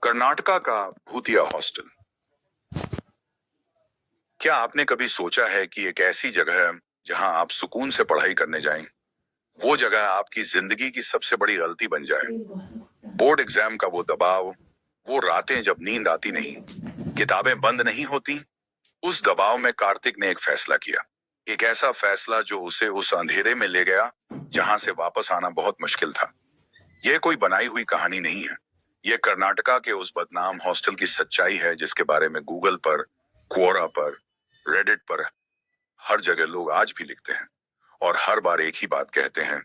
कर्नाटका का भूतिया हॉस्टल। क्या आपने कभी सोचा है कि एक ऐसी जगह है जहां आप सुकून से पढ़ाई करने जाएं, वो जगह आपकी जिंदगी की सबसे बड़ी गलती बन जाए? बोर्ड एग्जाम का वो दबाव, वो रातें जब नींद आती नहीं, किताबें बंद नहीं होती। उस दबाव में कार्तिक ने एक फैसला किया। एक ऐसा फैसला जो उसे उस अंधेरे में ले गया जहां से वापस आना बहुत मुश्किल था। यह कोई बनाई हुई कहानी नहीं है। यह कर्नाटका के उस बदनाम हॉस्टल की सच्चाई है जिसके बारे में गूगल पर, क्वोरा पर, रेडिट पर, हर जगह लोग आज भी लिखते हैं और हर बार एक ही बात कहते हैं,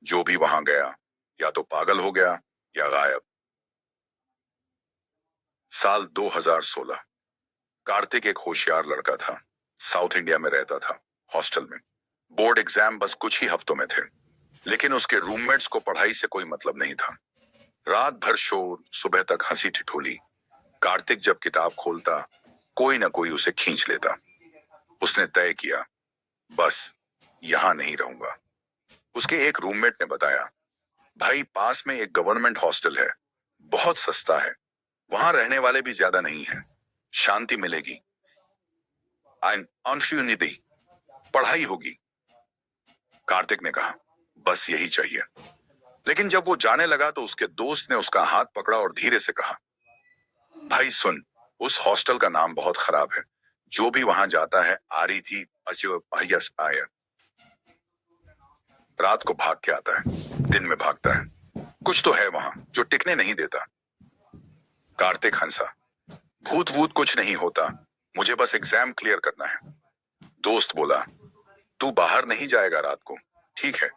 जो भी वहां गया या तो पागल हो गया या गायब। साल 2016। कार्तिक एक होशियार लड़का था। साउथ इंडिया में रहता था, हॉस्टल में। बोर्ड एग्जाम बस कुछ ही हफ्तों में थे, लेकिन उसके रूममेट्स को पढ़ाई से कोई मतलब नहीं था। रात भर शोर, सुबह तक हंसी ठिठोली। कार्तिक जब किताब खोलता, कोई ना कोई उसे खींच लेता। उसने तय किया, बस यहां नहीं रहूंगा। उसके एक रूममेट ने बताया, भाई पास में एक गवर्नमेंट हॉस्टल है, बहुत सस्ता है, वहां रहने वाले भी ज्यादा नहीं है, शांति मिलेगी, ऑनफ्यूनिटी, पढ़ाई होगी। कार्तिक ने कहा, बस यही चाहिए। लेकिन जब वो जाने लगा तो उसके दोस्त ने उसका हाथ पकड़ा और धीरे से कहा, भाई सुन, उस हॉस्टल का नाम बहुत खराब है, जो भी वहां जाता है आरी थी अयस आय। रात को भाग के आता है, दिन में भागता है। कुछ तो है वहां जो टिकने नहीं देता। कार्तिक हंसा, भूत वूत कुछ नहीं होता, मुझे बस एग्जाम क्लियर करना है। दोस्त बोला, तू बाहर नहीं जाएगा रात को, ठीक है,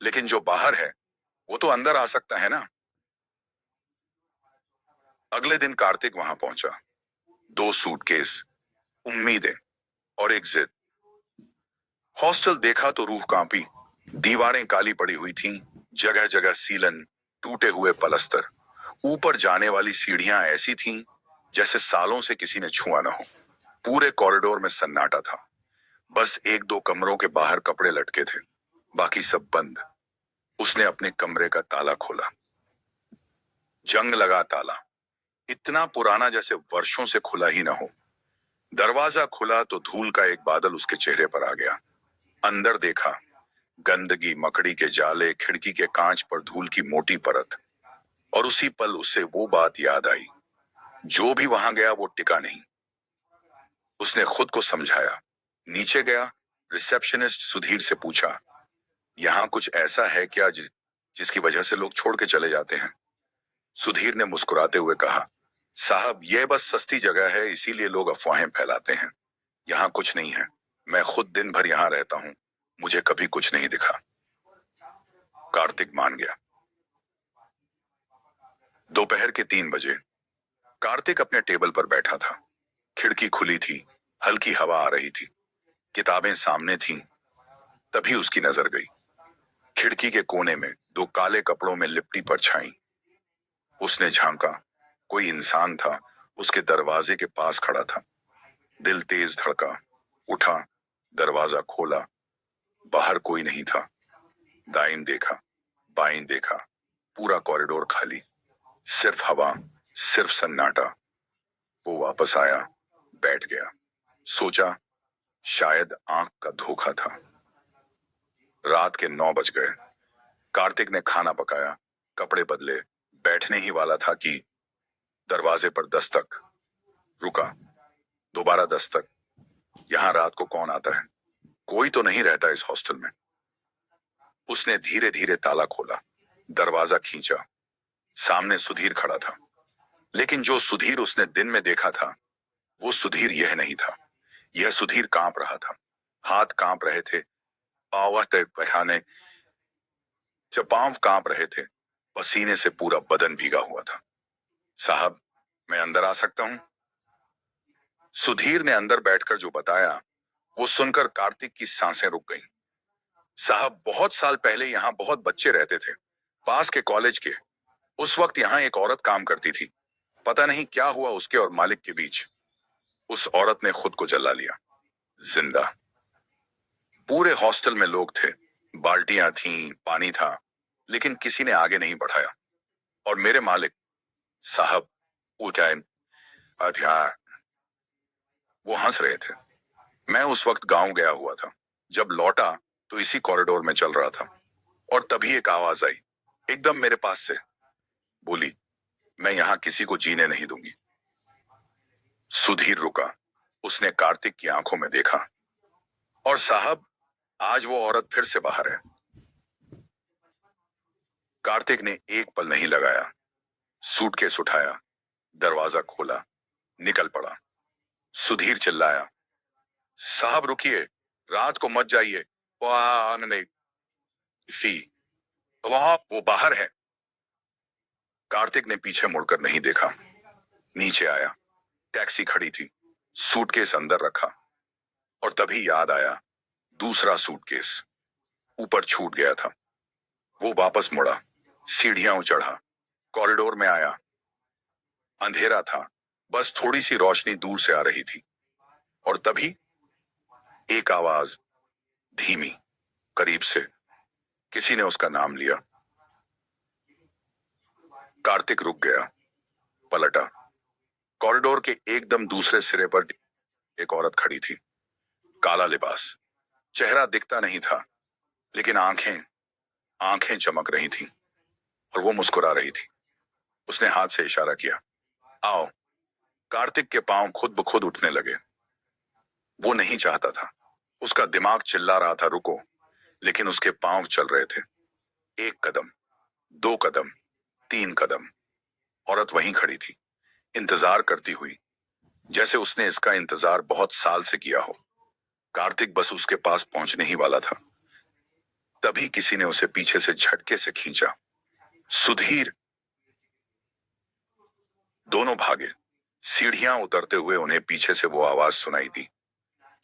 लेकिन जो बाहर है वो तो अंदर आ सकता है ना। अगले दिन कार्तिक वहां पहुंचा। 2 सूटकेस, उम्मीदें और एक जिद। हॉस्टल देखा तो रूह कांपी। दीवारें काली पड़ी हुई थीं, जगह जगह सीलन, टूटे हुए पलस्तर। ऊपर जाने वाली सीढ़ियां ऐसी थीं जैसे सालों से किसी ने छुआ न हो। पूरे कॉरिडोर में सन्नाटा था। बस एक दो कमरों के बाहर कपड़े लटके थे, बाकी सब बंद। उसने अपने कमरे का ताला खोला। जंग लगा ताला, इतना पुराना जैसे वर्षों से खुला ही ना हो। दरवाजा खुला तो धूल का एक बादल उसके चेहरे पर आ गया। अंदर देखा, गंदगी, मकड़ी के जाले, खिड़की के कांच पर धूल की मोटी परत। और उसी पल उसे वो बात याद आई, जो भी वहां गया वो टिका नहीं। उसने खुद को समझाया, नीचे गया, रिसेप्शनिस्ट सुधीर से पूछा, यहाँ कुछ ऐसा है क्या जिसकी वजह से लोग छोड़ के चले जाते हैं? सुधीर ने मुस्कुराते हुए कहा, साहब यह बस सस्ती जगह है, इसीलिए लोग अफवाहें फैलाते हैं। यहाँ कुछ नहीं है, मैं खुद दिन भर यहाँ रहता हूँ, मुझे कभी कुछ नहीं दिखा। कार्तिक मान गया। दोपहर के 3 बजे कार्तिक अपने टेबल पर बैठा था। खिड़की खुली थी, हल्की हवा आ रही थी, किताबें सामने थीं। तभी उसकी नजर गई, खिड़की के कोने में 2 काले कपड़ों में लिपटी परछाई। उसने झांका, कोई इंसान था, उसके दरवाजे के पास खड़ा था। दिल तेज धड़का, उठा, दरवाजा खोला। बाहर कोई नहीं था। दाईं देखा, बाईं देखा, पूरा कॉरिडोर खाली, सिर्फ हवा, सिर्फ सन्नाटा। वो वापस आया, बैठ गया, सोचा शायद आंख का धोखा था। रात के 9 बज गए। कार्तिक ने खाना पकाया, कपड़े बदले, बैठने ही वाला था कि दरवाजे पर दस्तक। रुका, दोबारा दस्तक। यहां रात को कौन आता है? कोई तो नहीं रहता इस हॉस्टल में। उसने धीरे धीरे ताला खोला, दरवाजा खींचा। सामने सुधीर खड़ा था, लेकिन जो सुधीर उसने दिन में देखा था, वो सुधीर यह नहीं था। यह सुधीर कांप रहा था, हाथ कांप रहे थे, पहने जब पांव कांप रहे थे, पसीने से पूरा बदन भीगा हुआ था। साहब, मैं अंदर आ सकता हूं? सुधीर ने अंदर बैठकर जो बताया, वो सुनकर कार्तिक की सांसें रुक गईं। साहब, बहुत साल पहले यहाँ बहुत बच्चे रहते थे, पास के कॉलेज के। उस वक्त यहाँ एक औरत काम करती थी। पता नहीं क्या हुआ उसके और मालिक के बीच। उस औरत ने खुद को जला लिया, जिंदा। पूरे हॉस्टल में लोग थे, बाल्टियां थीं, पानी था, लेकिन किसी ने आगे नहीं बढ़ाया। और मेरे मालिक, साहब, ऊंचाई अध्याय। वो हंस रहे थे। मैं उस वक्त गांव गया हुआ था। जब लौटा तो इसी कॉरिडोर में चल रहा था और तभी एक आवाज आई, एकदम मेरे पास से। बोली, मैं यहां किसी को जीने नहीं दूंगी। सुधीर रुका। उसने कार्तिक की आंखों में देखा। और साहब, आज वो औरत फिर से बाहर है। कार्तिक ने एक पल नहीं लगाया। सूटकेस उठाया, दरवाजा खोला, निकल पड़ा। सुधीर चिल्लाया, साहब रुकिए, रात को मत जाइए। वाह नहीं, फी वहां वो बाहर है। कार्तिक ने पीछे मुड़कर नहीं देखा। नीचे आया। टैक्सी खड़ी थी। सूटकेस अंदर रखा और तभी याद आया, दूसरा सूटकेस ऊपर छूट गया था। वो वापस मुड़ा, सीढ़ियां चढ़ा, कॉरिडोर में आया। अंधेरा था, बस थोड़ी सी रोशनी दूर से आ रही थी। और तभी एक आवाज, धीमी, करीब से। किसी ने उसका नाम लिया। कार्तिक रुक गया, पलटा। कॉरिडोर के एकदम दूसरे सिरे पर एक औरत खड़ी थी। काला लिबास, चेहरा दिखता नहीं था, लेकिन आंखें आंखें चमक रही थीं और वो मुस्कुरा रही थी। उसने हाथ से इशारा किया, आओ। कार्तिक के पांव खुद ब खुद उठने लगे। वो नहीं चाहता था। उसका दिमाग चिल्ला रहा था, रुको, लेकिन उसके पांव चल रहे थे। एक कदम, दो कदम, तीन कदम। औरत वहीं खड़ी थी, इंतजार करती हुई, जैसे उसने इसका इंतजार बहुत साल से किया हो। कार्तिक बस उसके पास पहुंचने ही वाला था। तभी किसी ने उसे पीछे से झटके से खींचा। सुधीर! दोनों भागे। सीढ़ियां उतरते हुए उन्हें पीछे से वो आवाज सुनाई दी।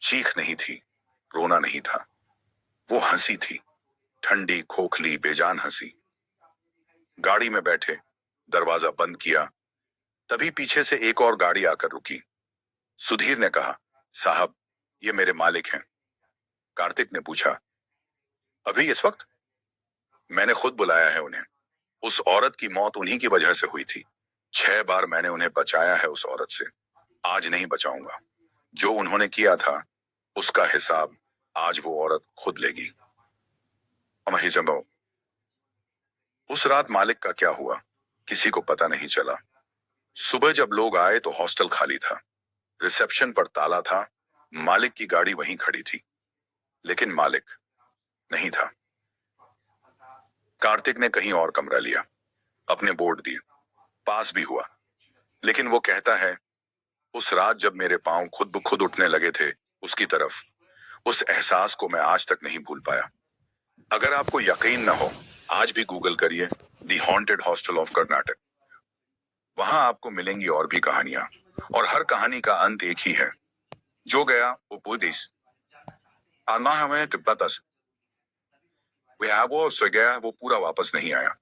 चीख नहीं थी, रोना नहीं था। वो हंसी थी, ठंडी, खोखली, बेजान हंसी। गाड़ी में बैठे, दरवाजा बंद किया। तभी पीछे से एक और गाड़ी आकर रुकी। सुधीर ने कहा, साहब, ये मेरे मालिक हैं। कार्तिक ने पूछा, अभी इस वक्त? मैंने खुद बुलाया है उन्हें। उस औरत की मौत उन्हीं की वजह से हुई थी। 6 बार मैंने उन्हें बचाया है उस औरत से। आज नहीं बचाऊंगा। जो उन्होंने किया था, उसका हिसाब आज वो औरत खुद लेगी। अमहिजमो। उस रात मालिक का क्या हुआ, किसी को पता नहीं चला। सुबह जब लोग आए तो हॉस्टल खाली था। रिसेप्शन पर ताला था। मालिक की गाड़ी वहीं खड़ी थी, लेकिन मालिक नहीं था। कार्तिक ने कहीं और कमरा लिया, अपने बोर्ड दिए, पास भी हुआ। लेकिन वो कहता है, उस रात जब मेरे पांव खुद ब खुद उठने लगे थे उसकी तरफ, उस एहसास को मैं आज तक नहीं भूल पाया। अगर आपको यकीन न हो, आज भी गूगल करिए, दी हॉन्टेड हॉस्टल ऑफ कर्नाटक। वहां आपको मिलेंगी और भी कहानियां, और हर कहानी का अंत एक ही है, जो गया वो पुलिस आना हमें तिब्बत वो गया, वो पूरा वापस नहीं आया।